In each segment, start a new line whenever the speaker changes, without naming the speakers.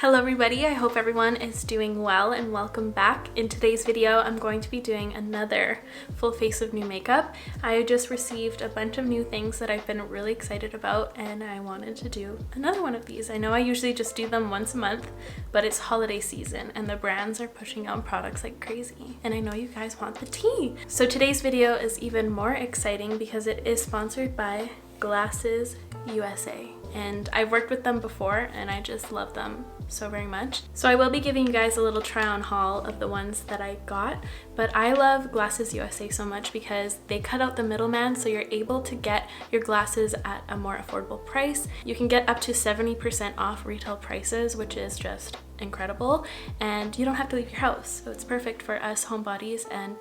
Hello everybody, I hope everyone is doing well and welcome back. In today's video, I'm going to be doing another full face of new makeup. I just received a bunch of new things that I've been really excited about and I wanted to do another one of these. I know I usually just do them once a month, but it's holiday season and the brands are pushing out products like crazy. And I know you guys want the tea. So today's video is even more exciting because it is sponsored by Glasses USA. And I've worked with them before and I just love them so very much. So I will be giving you guys a little try on haul of the ones that I got, but I love Glasses USA so much because they cut out the middleman, so you're able to get your glasses at a more affordable price. You can get up to 70% off retail prices, which is just incredible, and you don't have to leave your house. So it's perfect for us homebodies and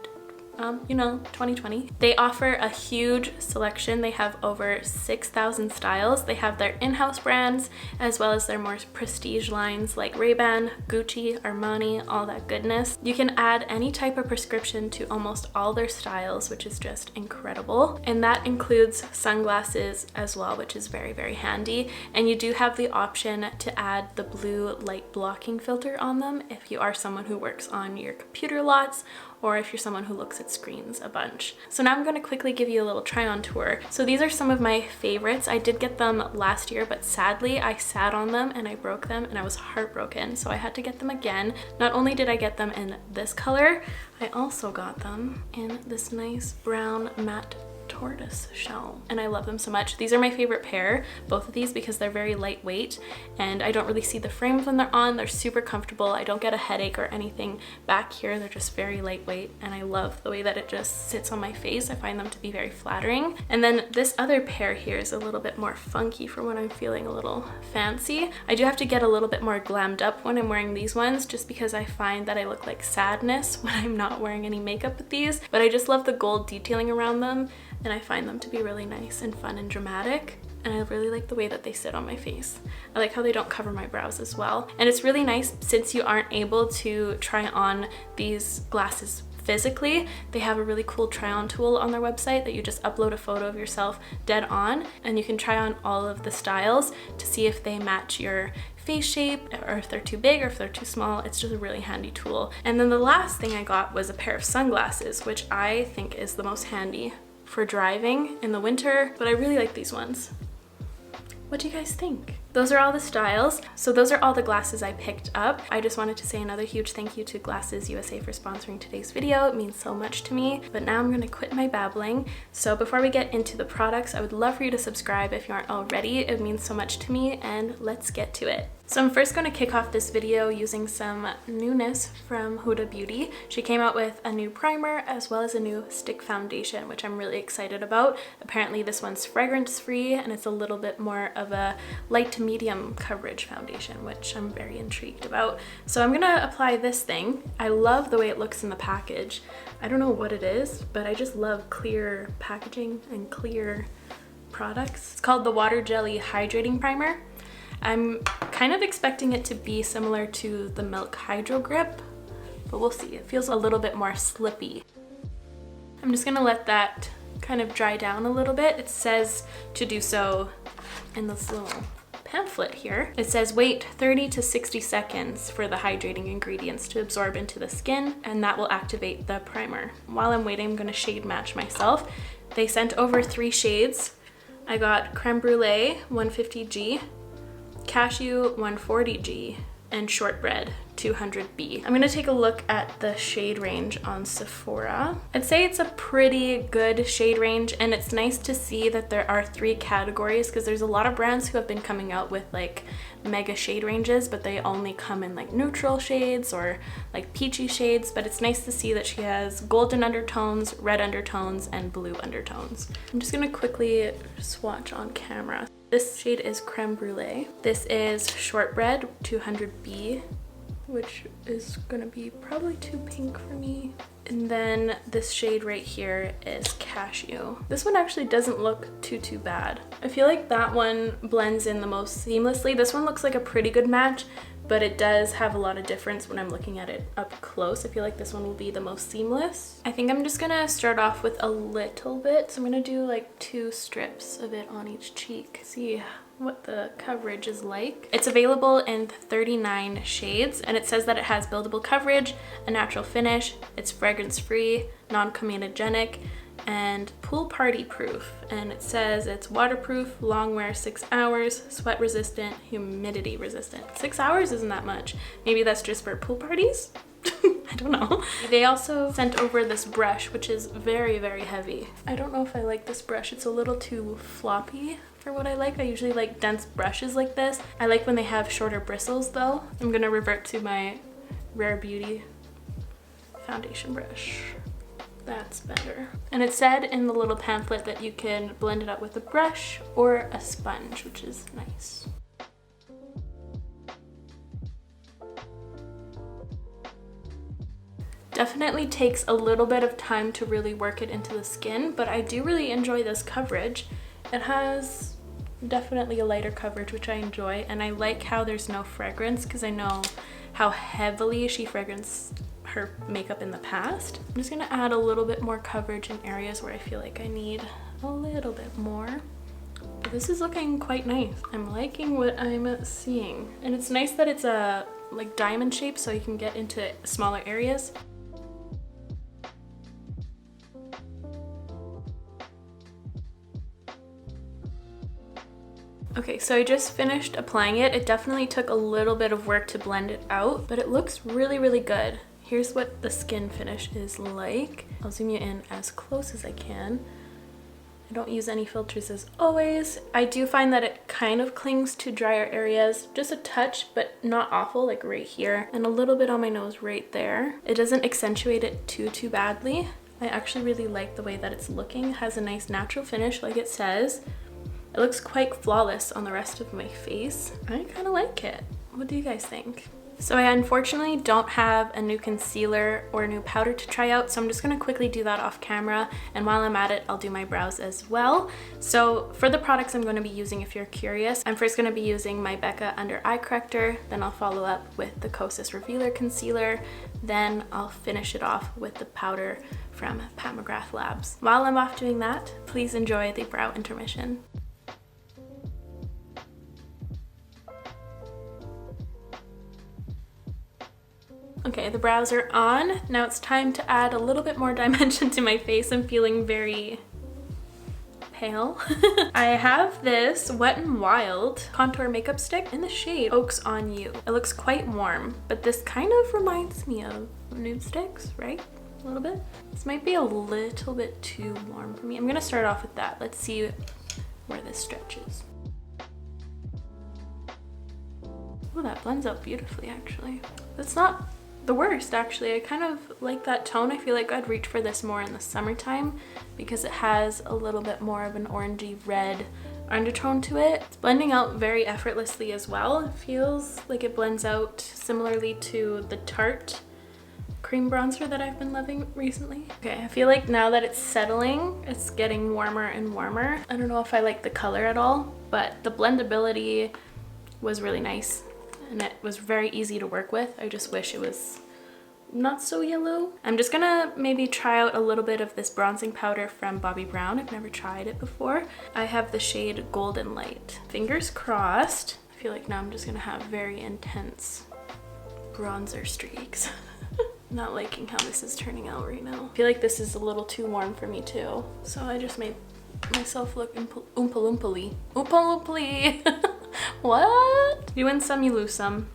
2020. They offer a huge selection. They have over 6,000 styles. They have their in-house brands as well as their more prestige lines like Ray-Ban, Gucci, Armani, all that goodness. You can add any type of prescription to almost all their styles, which is just incredible. And that includes sunglasses as well, which is very, very handy. And you do have the option to add the blue light blocking filter on them if you are someone who works on your computer lots or if you're someone who looks at screens a bunch. So now I'm going to quickly give you a little try on tour. So these are some of my favorites. I did get them last year, but sadly I sat on them and I broke them and I was heartbroken. So I had to get them again. Not only did I get them in this color, I also got them in this nice brown matte tortoise shell, and I love them so much. These are my favorite pair, both of these, because they're very lightweight and I don't really see the frames when they're on. They're super comfortable. I don't get a headache or anything back here. They're just very lightweight and I love the way that it just sits on my face. I find them to be very flattering. And then this other pair here is a little bit more funky for when I'm feeling a little fancy. I do have to get a little bit more glammed up when I'm wearing these ones just because I find that I look like sadness when I'm not wearing any makeup with these, but I just love the gold detailing around them and I find them to be really nice and fun and dramatic. And I really like the way that they sit on my face. I like how they don't cover my brows as well. And it's really nice since you aren't able to try on these glasses physically. They have a really cool try on tool on their website that you just upload a photo of yourself dead on and you can try on all of the styles to see if they match your face shape or if they're too big or if they're too small. It's just a really handy tool. And then the last thing I got was a pair of sunglasses, which I think is the most handy for driving in the winter, but I really like these ones. What do you guys think? Those are all the styles. So those are all the glasses I picked up. I just wanted to say another huge thank you to Glasses USA for sponsoring today's video. It means so much to me. But now I'm gonna quit my babbling. So before we get into the products, I would love for you to subscribe if you aren't already. It means so much to me, and let's get to it. So I'm first going to kick off this video using some newness from Huda Beauty. She came out with a new primer as well as a new stick foundation, which I'm really excited about. Apparently this one's fragrance free and it's a little bit more of a light to medium coverage foundation, which I'm very intrigued about. So I'm going to apply this thing. I love the way it looks in the package. I don't know what it is, but I just love clear packaging and clear products. It's called the Water Jelly Hydrating Primer. I'm kind of expecting it to be similar to the Milk Hydro Grip, but we'll see. It feels a little bit more slippy. I'm just gonna let that kind of dry down a little bit. It says to do so in this little pamphlet here. It says wait 30 to 60 seconds for the hydrating ingredients to absorb into the skin, and that will activate the primer. While I'm waiting, I'm gonna shade match myself. They sent over 3 shades. I got Creme Brulee 150G, Cashew 140G, and Shortbread 200B. I'm gonna take a look at the shade range on Sephora. I'd say it's a pretty good shade range, and it's nice to see that there are 3 categories because there's a lot of brands who have been coming out with like mega shade ranges, but they only come in like neutral shades or like peachy shades. But it's nice to see that she has golden undertones, red undertones, and blue undertones. I'm just gonna quickly swatch on camera. This shade is Creme Brulee. This is Shortbread 200B, which is gonna be probably too pink for me. And then this shade right here is Cashew. This one actually doesn't look too bad. I feel like that one blends in the most seamlessly. This one looks like a pretty good match, but it does have a lot of difference when I'm looking at it up close. I feel like this one will be the most seamless. I think I'm just gonna start off with a little bit. So I'm gonna do like 2 strips of it on each cheek. See what the coverage is like. It's available in 39 shades, and it says that it has buildable coverage, a natural finish, it's fragrance free, non-comedogenic, and pool party proof. And it says it's waterproof, long wear 6 hours, sweat resistant, humidity resistant. 6 hours isn't that much. Maybe that's just for pool parties? I don't know. They also sent over this brush, which is very, very heavy. I don't know if I like this brush. It's a little too floppy for what I like. I usually like dense brushes like this. I like when they have shorter bristles though. I'm gonna revert to my Rare Beauty foundation brush. That's better. And it said in the little pamphlet that you can blend it out with a brush or a sponge, which is nice. Definitely takes a little bit of time to really work it into the skin, but I do really enjoy this coverage. It has definitely a lighter coverage, which I enjoy, and I like how there's no fragrance because I know how heavily she fragranced her makeup in the past. I'm just gonna add a little bit more coverage in areas where I feel like I need a little bit more. But this is looking quite nice. I'm liking what I'm seeing. And it's nice that it's a like diamond shape so you can get into smaller areas. Okay, so I just finished applying it. It definitely took a little bit of work to blend it out, but it looks really, really good. Here's what the skin finish is like. I'll zoom you in as close as I can. I don't use any filters as always. I do find that it kind of clings to drier areas, just a touch, but not awful, like right here, and a little bit on my nose right there. It doesn't accentuate it too badly. I actually really like the way that it's looking. It has a nice natural finish, like it says. It looks quite flawless on the rest of my face. I kind of like it. What do you guys think? So I unfortunately don't have a new concealer or a new powder to try out, so I'm just gonna quickly do that off camera, and while I'm at it, I'll do my brows as well. So for the products I'm gonna be using, if you're curious, I'm first gonna be using my Becca Under Eye Corrector, then I'll follow up with the Kosas Revealer Concealer, then I'll finish it off with the powder from Pat McGrath Labs. While I'm off doing that, please enjoy the brow intermission. Okay, the brows are on. Now it's time to add a little bit more dimension to my face. I'm feeling very pale. I have this Wet n Wild contour makeup stick in the shade Oaks on You. It looks quite warm, but this kind of reminds me of nude sticks, right? A little bit. This might be a little bit too warm for me. I'm gonna start off with that. Let's see where this stretches. Oh, that blends out beautifully, actually. That's not the worst, actually. I kind of like that tone. I feel like I'd reach for this more in the summertime because it has a little bit more of an orangey red undertone to it. It's blending out very effortlessly as well. It feels like it blends out similarly to the Tarte cream bronzer that I've been loving recently. Okay, I feel like now that it's settling, it's getting warmer and warmer. I don't know if I like the color at all, but the blendability was really nice. And it was very easy to work with. I just wish it was not so yellow. I'm just gonna maybe try out a little bit of this bronzing powder from Bobbi Brown. I've never tried it before. I have the shade Golden Light. Fingers crossed. I feel like now I'm just gonna have very intense bronzer streaks. Not liking how this is turning out right now. I feel like this is a little too warm for me too. So I just made myself look oompa-loompa-ly. Oompa-loompa-ly. What? You win some, you lose some.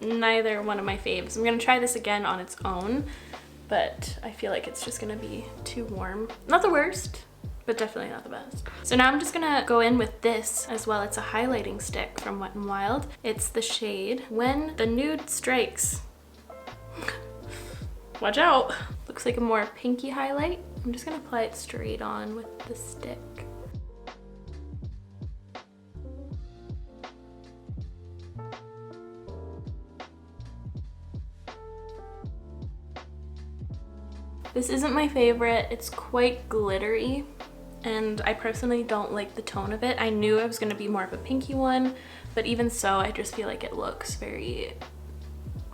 Neither one of my faves. I'm gonna try this again on its own, but I feel like it's just gonna be too warm. Not the worst, but definitely not the best. So now I'm just gonna go in with this as well. It's a highlighting stick from Wet n Wild. It's the shade When the Nude Strikes. Watch out. Looks like a more pinky highlight. I'm just gonna apply it straight on with the stick. This isn't my favorite. It's quite glittery, and I personally don't like the tone of it. I knew I was gonna be more of a pinky one, but even so, I just feel like it looks very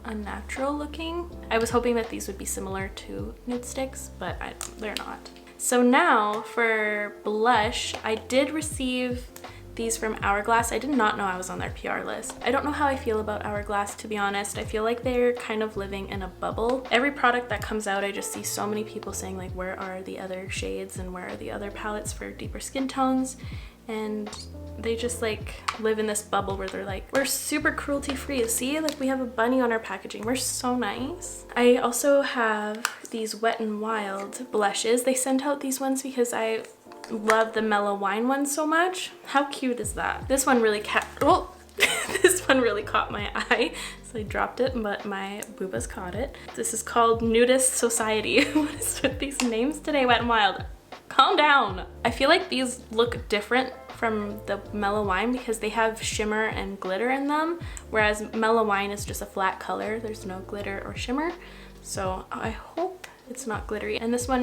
unnatural looking. I was hoping that these would be similar to nude sticks, but they're not. So now for blush, I did receive these from Hourglass. I did not know I was on their PR list. I don't know how I feel about Hourglass, to be honest. I feel like they're kind of living in a bubble. Every product that comes out, I just see so many people saying like, where are the other shades and where are the other palettes for deeper skin tones? And they just like live in this bubble where they're like, we're super cruelty free. See, like we have a bunny on our packaging. We're so nice. I also have these Wet n Wild blushes. They sent out these ones because I love the Mellow Wine one so much. How cute is that? This one really this one really caught my eye. So I dropped it, but my boobas caught it. This is called Nudist Society. What is with these names today, Wet n Wild? Calm down. I feel like these look different from the Mellow Wine because they have shimmer and glitter in them, whereas Mellow Wine is just a flat color. There's no glitter or shimmer. So I hope it's not glittery. And this one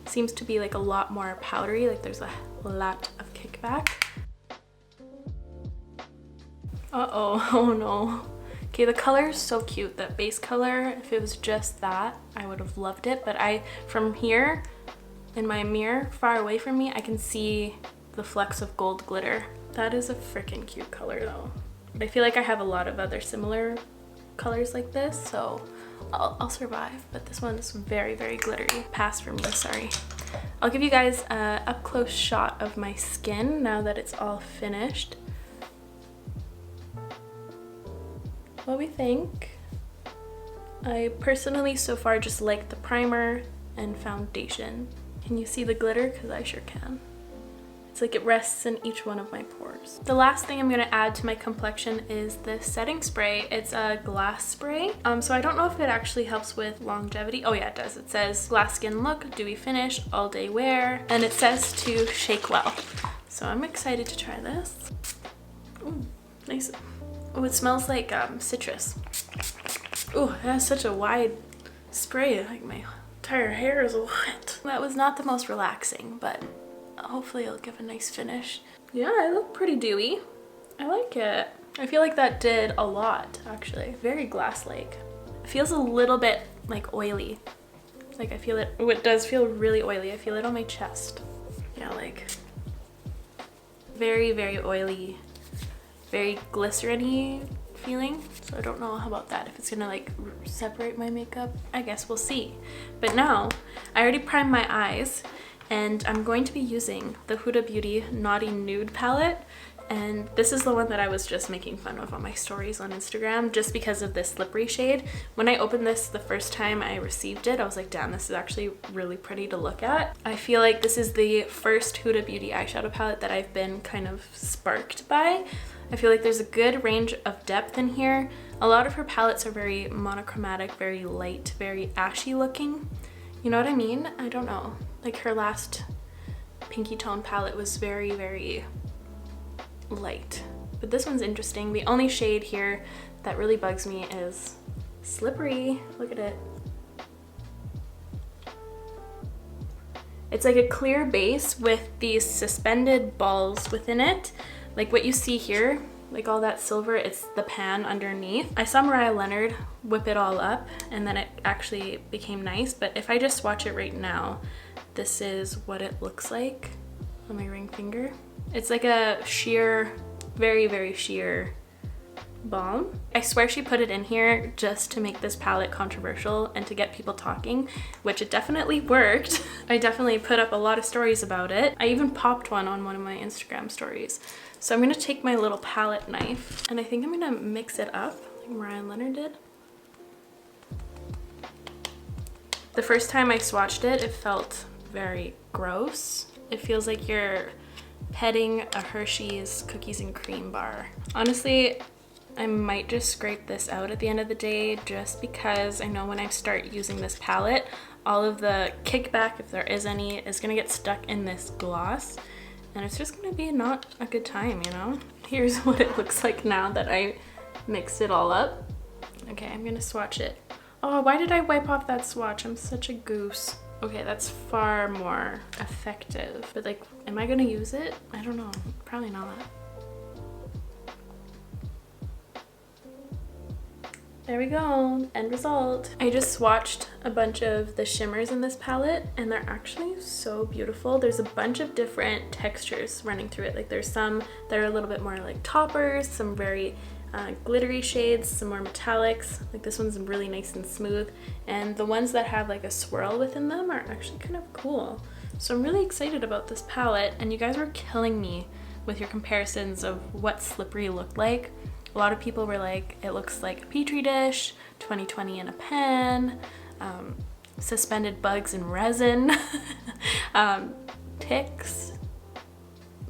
seems to be like a lot more powdery, like there's a lot of kickback. Uh-oh, oh no. Okay, the color is so cute. That base color, if it was just that, I would have loved it. But from here, in my mirror, far away from me, I can see the flecks of gold glitter. That is a freaking cute color though. But I feel like I have a lot of other similar colors like this, so I'll survive. But this one is very, very glittery. Pass for me, sorry. I'll give you guys a up close shot of my skin now that it's all finished. What we think? I personally so far just like the primer and foundation. Can you see the glitter? Because I sure can. It's like it rests in each one of my pores. The last thing I'm going to add to my complexion is this setting spray. It's a glass spray. So I don't know if it actually helps with longevity. Oh yeah, it does. It says glass skin look, dewy finish, all day wear, and it says to shake well. So I'm excited to try this. Ooh, nice. Oh, it smells like citrus. Oh, it has such a wide spray. Like my entire hair is wet. That was not the most relaxing, but hopefully it'll give a nice finish. Yeah, I look pretty dewy. I like it. I feel like that did a lot, actually. Very glass-like. It feels a little bit like oily. Like I feel it, it does feel really oily. I feel it on my chest. Yeah, like very, very oily, very glycerin-y feeling. So I don't know how about that, if it's gonna like separate my makeup. I guess we'll see. But now I already primed my eyes and I'm going to be using the Huda Beauty Naughty Nude palette. And this is the one that I was just making fun of on my stories on Instagram just because of this slippery shade. When I opened this the first time I received it, I was like, damn, this is actually really pretty to look at. I feel like this is the first Huda Beauty eyeshadow palette that I've been kind of sparked by. I feel like there's a good range of depth in here. A lot of her palettes are very monochromatic, very light, very ashy looking. You know what I mean? I don't know. Like her last pinky tone palette was very, very light. But this one's interesting. The only shade here that really bugs me is Slippery. Look at it. It's like a clear base with these suspended balls within it. Like what you see here, like all that silver, it's the pan underneath. I saw Mariah Leonard whip it all up and then it actually became nice, but if I just swatch it right now, this is what it looks like on my ring finger. It's like a sheer, very, very sheer balm. I swear she put it in here just to make this palette controversial and to get people talking, which it definitely worked. I definitely put up a lot of stories about it. I even popped one on one of my Instagram stories. So I'm gonna take my little palette knife and I think I'm gonna mix it up like Mariah Leonard did. The first time I swatched it, it felt very gross. It feels like you're petting a Hershey's cookies and cream bar. Honestly, I might just scrape this out at the end of the day just because I know when I start using this palette, all of the kickback, if there is any, is gonna get stuck in this gloss. And it's just gonna be not a good time, you know? Here's what it looks like now that I mixed it all up. Okay, I'm gonna swatch it. Oh, why did I wipe off that swatch? I'm such a goose. Okay, that's far more effective. But like, am I gonna use it? I don't know, probably not. There we go, end result. I just swatched a bunch of the shimmers in this palette and they're actually so beautiful. There's a bunch of different textures running through it. Like there's some that are a little bit more like toppers, some very glittery shades, some more metallics. Like this one's really nice and smooth. And the ones that have like a swirl within them are actually kind of cool. So I'm really excited about this palette, and you guys were killing me with your comparisons of what slippery looked like. A lot of people were like, it looks like a petri dish, 2020 in a pen, suspended bugs in resin, ticks,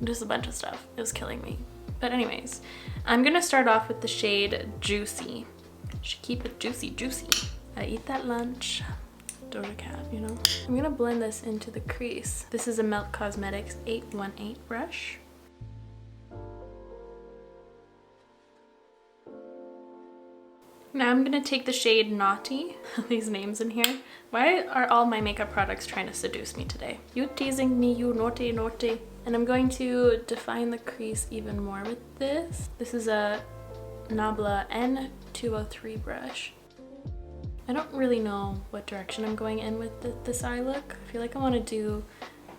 just a bunch of stuff. It was killing me. But anyways, I'm gonna start off with the shade Juicy. Should keep it juicy, juicy. I eat that lunch. Doja Cat, you know? I'm gonna blend this into the crease. This is a Melt Cosmetics 818 brush. Now I'm gonna take the shade Naughty. These names in here. Why are all my makeup products trying to seduce me today? You teasing me, you naughty, naughty. And I'm going to define the crease even more with this. This is a Nabla N203 brush. I don't really know what direction I'm going in with this eye look. I feel like I want to do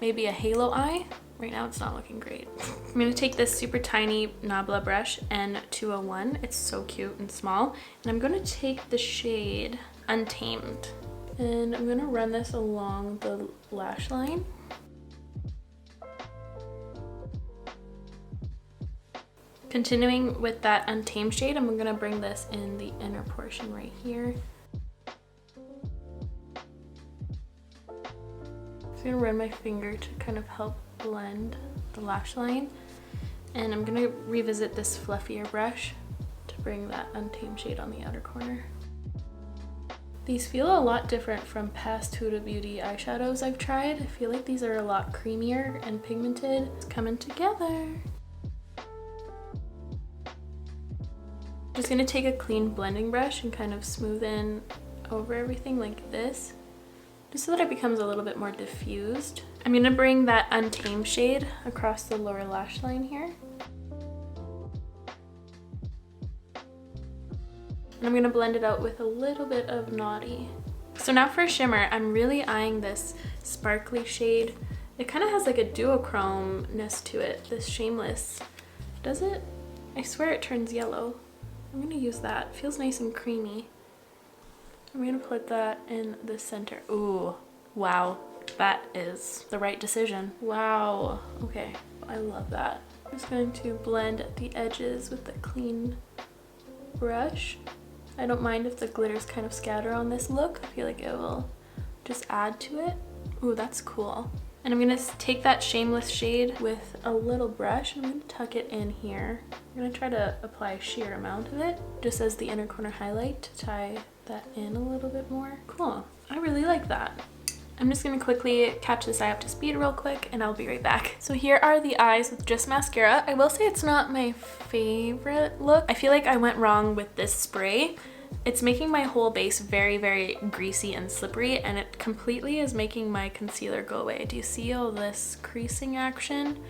maybe a halo eye. Right now it's not looking great. I'm going to take this super tiny Nabla brush, N201. It's so cute and small. And I'm going to take the shade Untamed. And I'm going to run this along the lash line. Continuing with that Untamed shade, I'm going to bring this in the inner portion right here. I'm going to run my finger to kind of help blend the lash line, and I'm going to revisit this fluffier brush to bring that Untamed shade on the outer corner. These feel a lot different from past Huda Beauty eyeshadows I've tried. I feel like these are a lot creamier and pigmented. It's coming together. Just going to take a clean blending brush and kind of smooth in over everything like this, just so that it becomes a little bit more diffused. I'm gonna bring that Untamed shade across the lower lash line here. And I'm gonna blend it out with a little bit of Naughty. So now for shimmer, I'm really eyeing this sparkly shade. It kind of has like a duochrome-ness to it, this Shameless. Does it? I swear it turns yellow. I'm gonna use that. It feels nice and creamy. I'm gonna put that in the center. Ooh, wow, that is the right decision. Wow, okay, I love that. I'm just going to blend at the edges with the clean brush. I don't mind if the glitters kind of scatter on this look. I feel like it will just add to it. Ooh, that's cool. And I'm gonna take that Shameless shade with a little brush. I'm gonna tuck it in here. I'm gonna try to apply a sheer amount of it, just as the inner corner highlight to tie that in a little bit more. Cool, I really like that. I'm just gonna quickly catch this eye up to speed real quick and I'll be right back. So here are the eyes with just mascara. I will say it's not my favorite look. I feel like I went wrong with this spray. It's making my whole base very, very greasy and slippery, and it completely is making my concealer go away. Do you see all this creasing action?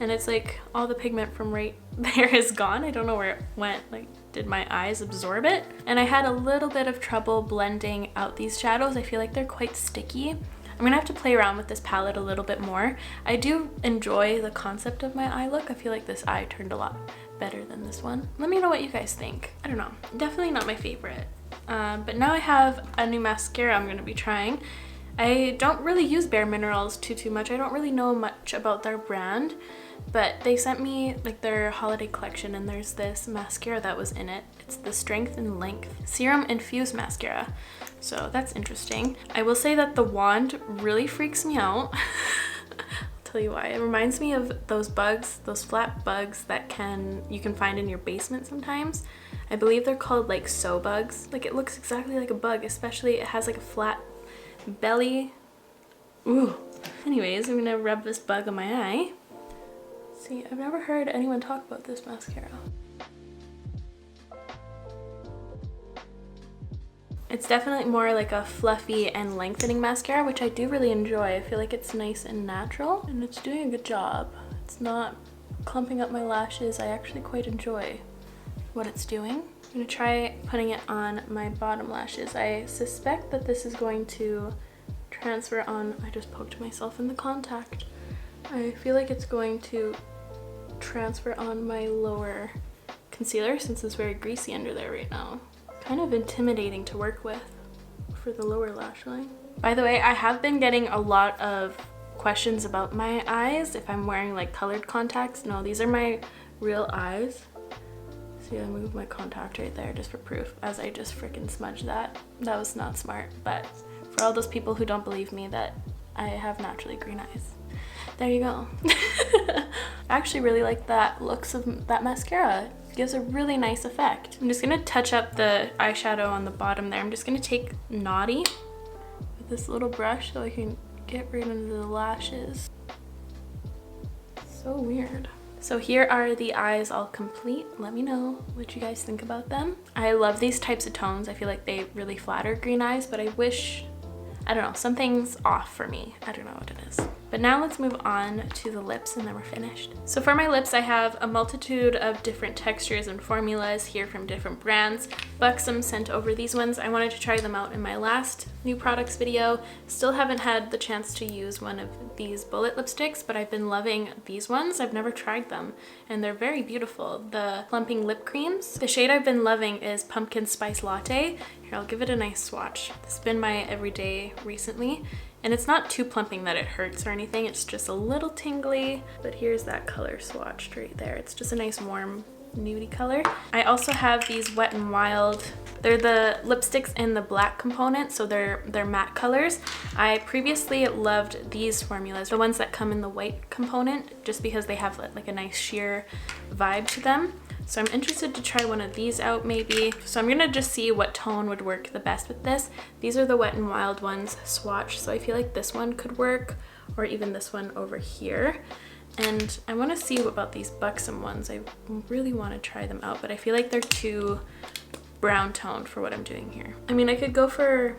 And it's like all the pigment from right there is gone. I don't know where it went. Like, did my eyes absorb it? And I had a little bit of trouble blending out these shadows. I feel like they're quite sticky. I'm gonna have to play around with this palette a little bit more. I do enjoy the concept of my eye look. I feel like this eye turned a lot better than this one. Let me know what you guys think. I don't know, definitely not my favorite. But now I have a new mascara I'm gonna be trying. I don't really use Bare Minerals too much. I don't really know much about their brand, but they sent me like their holiday collection and there's this mascara that was in it. It's the Strength and Length Serum Infused Mascara. So that's interesting. I will say that the wand really freaks me out. Tell you why. It reminds me of those bugs, those flat bugs that you can find in your basement sometimes. I believe they're called like sow bugs. Like, it looks exactly like a bug, especially it has like a flat belly. Ooh. Anyways, I'm gonna rub this bug on my eye. See, I've never heard anyone talk about this mascara. It's definitely more like a fluffy and lengthening mascara, which I do really enjoy. I feel like it's nice and natural and it's doing a good job. It's not clumping up my lashes. I actually quite enjoy what it's doing. I'm gonna try putting it on my bottom lashes. I suspect that this is going to transfer on, I just poked myself in the contact. I feel like it's going to transfer on my lower concealer since it's very greasy under there right now. Kind of intimidating to work with for the lower lash line. By the way, I have been getting a lot of questions about my eyes if I'm wearing like colored contacts. No, these are my real eyes. See, I moved my contact right there just for proof as I just freaking smudged that. That was not smart, but for all those people who don't believe me that I have naturally green eyes, there you go. I actually really like that looks of that mascara. It gives a really nice effect. I'm just gonna touch up the eyeshadow on the bottom there. I'm just gonna take Naughty with this little brush so I can get right into the lashes. So weird. So here are the eyes all complete. Let me know what you guys think about them. I love these types of tones. I feel like they really flatter green eyes, but I wish, I don't know, something's off for me. I don't know what it is. But now let's move on to the lips and then we're finished. So for my lips, I have a multitude of different textures and formulas here from different brands. Buxom sent over these ones. I wanted to try them out in my last new products video. Still haven't had the chance to use one of these bullet lipsticks, but I've been loving these ones. I've never tried them and they're very beautiful. The plumping lip creams. The shade I've been loving is Pumpkin Spice Latte. Here, I'll give it a nice swatch. This has been my everyday recently. And it's not too plumping that it hurts or anything, it's just a little tingly. But here's that color swatched right there. It's just a nice warm nudie color. I also have these Wet n Wild. They're the lipsticks in the black component, so they're matte colors. I previously loved these formulas, the ones that come in the white component, just because they have like a nice sheer vibe to them. So I'm interested to try one of these out maybe. So I'm gonna just see what tone would work the best with this. These are the Wet n Wild ones swatched, so I feel like this one could work, or even this one over here. And I wanna see about these Buxom ones. I really wanna try them out, but I feel like they're too brown toned for what I'm doing here. I mean, I could go for,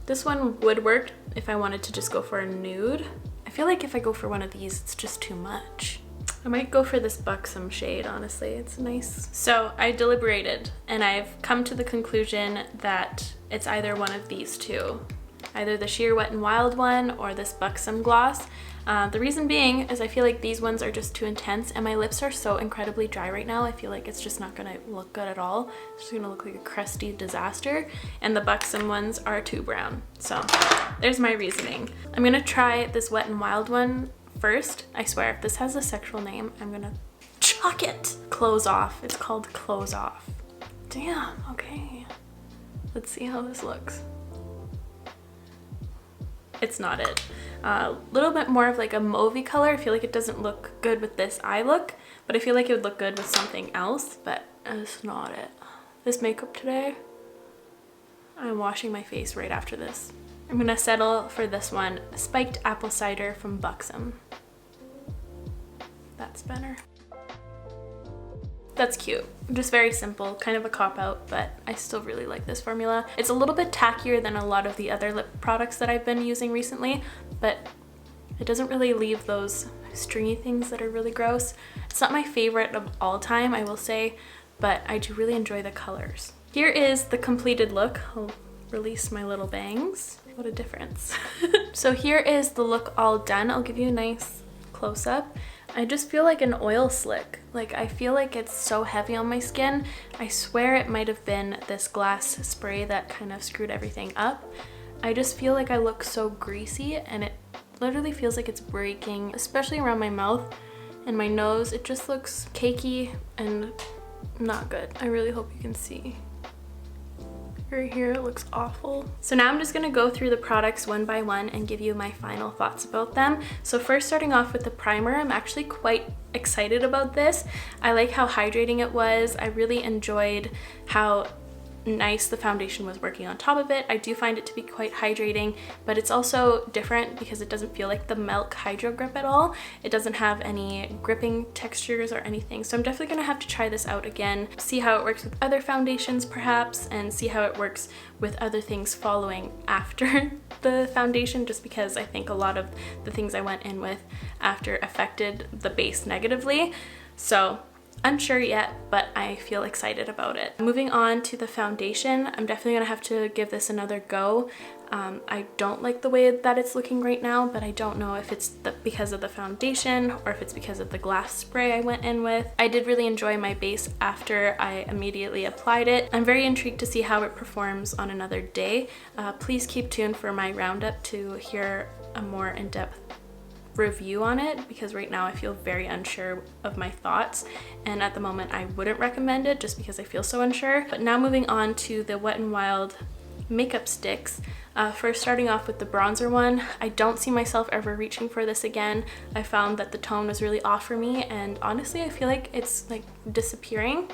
this one would work if I wanted to just go for a nude. I feel like if I go for one of these, it's just too much. I might go for this Buxom shade, honestly. It's nice. So I deliberated and I've come to the conclusion that it's either one of these two. Either the sheer Wet n Wild one or this Buxom gloss. The reason being is I feel like these ones are just too intense and my lips are so incredibly dry right now. I feel like it's just not gonna look good at all. It's just gonna look like a crusty disaster. And the Buxom ones are too brown. So there's my reasoning. I'm gonna try this Wet n Wild one first. I swear, if this has a sexual name, I'm gonna chuck it. Close Off. It's called Close Off. Damn, okay. Let's see how this looks. It's not it. A little bit more of like a mauvey color. I feel like it doesn't look good with this eye look, but I feel like it would look good with something else, but it's not it. This makeup today, I'm washing my face right after this. I'm gonna settle for this one, Spiked Apple Cider from Buxom. That's better. That's cute. Just very simple, kind of a cop-out, but I still really like this formula. It's a little bit tackier than a lot of the other lip products that I've been using recently, but it doesn't really leave those stringy things that are really gross. It's not my favorite of all time, I will say, but I do really enjoy the colors. Here is the completed look. I'll release my little bangs. What a difference. So here is the look all done. I'll give you a nice close-up. I just feel like an oil slick. Like, I feel like it's so heavy on my skin. I swear it might have been this glass spray that kind of screwed everything up. I just feel like I look so greasy and it literally feels like it's breaking, especially around my mouth and my nose. It just looks cakey and not good. I really hope you can see. Right here, it looks awful. So now I'm just gonna go through the products one by one and give you my final thoughts about them. So first, starting off with the primer, I'm actually quite excited about this. I like how hydrating it was. I really enjoyed how nice the foundation was working on top of it. I do find it to be quite hydrating, but it's also different because it doesn't feel like the Milk Hydro Grip at all. It doesn't have any gripping textures or anything. So I'm definitely gonna have to try this out again, see how it works with other foundations perhaps, and see how it works with other things following after the foundation, just because I think a lot of the things I went in with after affected the base negatively. So unsure yet, but I feel excited about it. Moving on to the foundation, I'm definitely gonna have to give this another go. I don't like the way that it's looking right now, but I don't know if it's because of the foundation or if it's because of the glass spray I went in with. I did really enjoy my base after I immediately applied it. I'm very intrigued to see how it performs on another day. Please keep tuned for my roundup to hear a more in-depth review on it, because right now I feel very unsure of my thoughts, and at the moment I wouldn't recommend it just because I feel so unsure. But now moving on to the Wet n Wild makeup sticks. First, starting off with the bronzer one, I don't see myself ever reaching for this again. I found that the tone was really off for me, and honestly I feel like it's like disappearing,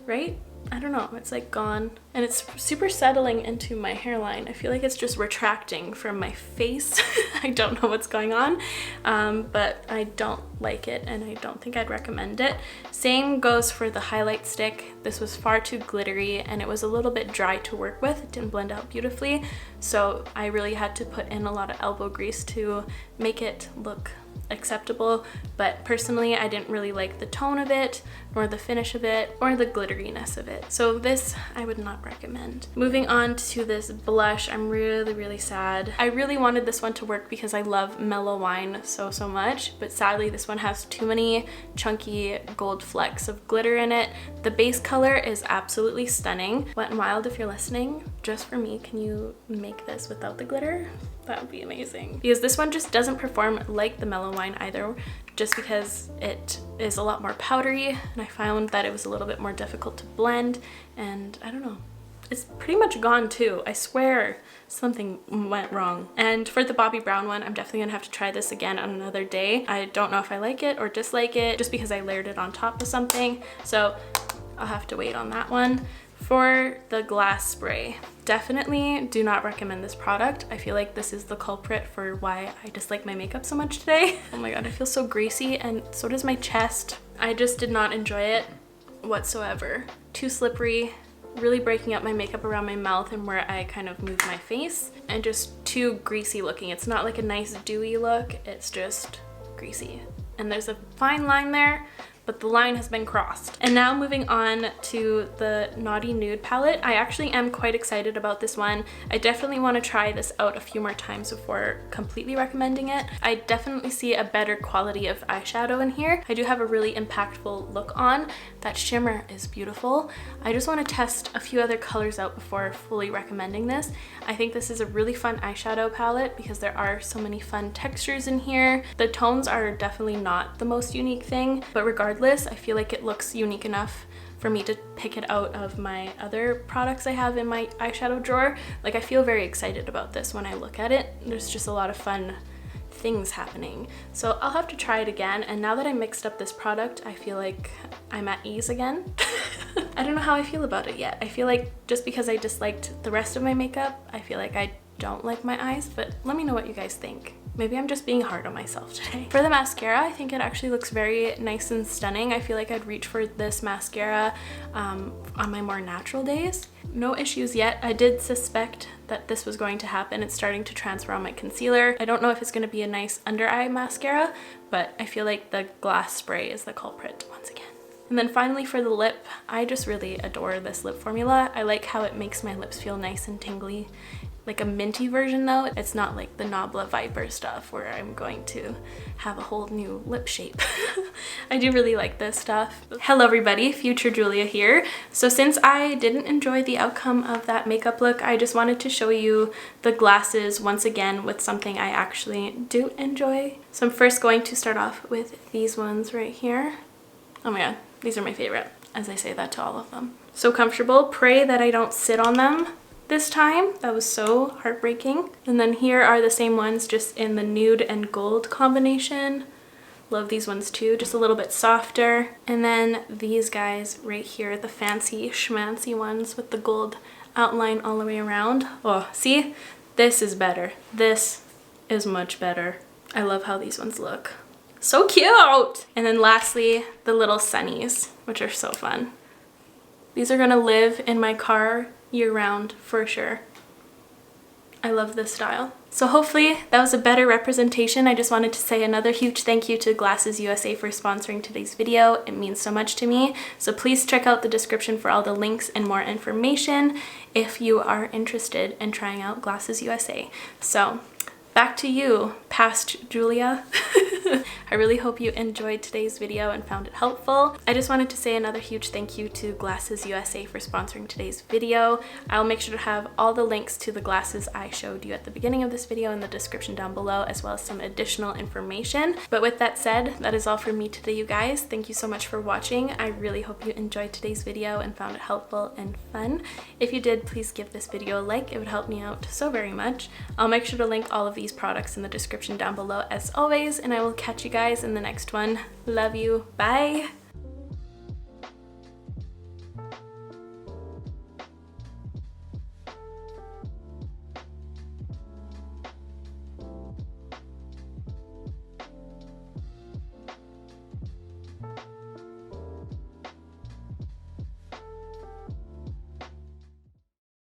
right? I don't know, it's like gone, and it's super settling into my hairline. I feel like it's just retracting from my face. I don't know what's going on, but I don't like it and I don't think I'd recommend it. Same goes for the highlight stick. This was far too glittery and it was a little bit dry to work with. It didn't blend out beautifully, so I really had to put in a lot of elbow grease to make it look acceptable. But personally I didn't really like the tone of it, nor the finish of it, or the glitteriness of it, so this I would not recommend. Moving on to this blush, I'm really sad. I really wanted this one to work because I love Mellow Wine so much, but sadly this one has too many chunky gold flecks of glitter in it. The base color is absolutely stunning. Wet n Wild, if you're listening, just for me, can you make this without the glitter? That would be amazing, because this one just doesn't perform like the Mellow Wine either, just because it is a lot more powdery, and I found that it was a little bit more difficult to blend, and I don't know, it's pretty much gone too. I swear something went wrong. And for the Bobbi Brown one, I'm definitely gonna have to try this again on another day. I don't know if I like it or dislike it, just because I layered it on top of something, so I'll have to wait on that one. For the glass spray, definitely do not recommend this product. I feel like this is the culprit for why I dislike my makeup so much today. Oh my god, I feel so greasy, and so does my chest. I just did not enjoy it whatsoever. Too slippery, really breaking up my makeup around my mouth and where I kind of move my face, and just too greasy looking. It's not like a nice dewy look, it's just greasy. And there's a fine line there, but the line has been crossed. And now moving on to the Naughty Nude palette. I actually am quite excited about this one. I definitely want to try this out a few more times before completely recommending it. I definitely see a better quality of eyeshadow in here. I do have a really impactful look on. That shimmer is beautiful. I just want to test a few other colors out before fully recommending this. I think this is a really fun eyeshadow palette because there are so many fun textures in here. The tones are definitely not the most unique thing, but regardless, I feel like it looks unique enough for me to pick it out of my other products I have in my eyeshadow drawer. Like, I feel very excited about this when I look at it. There's just a lot of fun things happening. So I'll have to try it again, and now that I mixed up this product, I feel like I'm at ease again. I don't know how I feel about it yet. I feel like just because I disliked the rest of my makeup, I feel like I don't like my eyes, but let me know what you guys think. Maybe I'm just being hard on myself today. For the mascara, I think it actually looks very nice and stunning. I feel like I'd reach for this mascara on my more natural days. No issues yet. I did suspect that this was going to happen. It's starting to transfer on my concealer. I don't know if it's going to be a nice under eye mascara, but I feel like the glass spray is the culprit once again. And then finally for the lip, I just really adore this lip formula. I like how it makes my lips feel nice and tingly. Like a minty version though. It's not like the Nabla Viper stuff where I'm going to have a whole new lip shape. I do really like this stuff. Hello everybody, Future Julia here. So since I didn't enjoy the outcome of that makeup look, I just wanted to show you the glasses once again with something I actually do enjoy. So I'm first going to start off with these ones right here. Oh my god, these are my favorite, as I say that to all of them. So comfortable. Pray that I don't sit on them this time. That was so heartbreaking. And then here are the same ones, just in the nude and gold combination. Love these ones too, just a little bit softer. And then these guys right here, the fancy schmancy ones with the gold outline all the way around. Oh, see? This is better. This is much better. I love how these ones look. So cute! And then lastly, the little sunnies, which are so fun. These are gonna live in my car year round for sure. I love this style. So hopefully that was a better representation. I just wanted to say another huge thank you to Glasses USA for sponsoring today's video. It means so much to me. So please check out the description for all the links and more information if you are interested in trying out Glasses USA. So back to you, past Julia. I really hope you enjoyed today's video and found it helpful. I just wanted to say another huge thank you to Glasses USA for sponsoring today's video. I'll make sure to have all the links to the glasses I showed you at the beginning of this video in the description down below, as well as some additional information. But with that said, that is all for me today, you guys. Thank you so much for watching. I really hope you enjoyed today's video and found it helpful and fun. If you did, please give this video a like. It would help me out so very much. I'll make sure to link all of these products in the description down below as always, and I will catch you guys in the next one. Love you. Bye.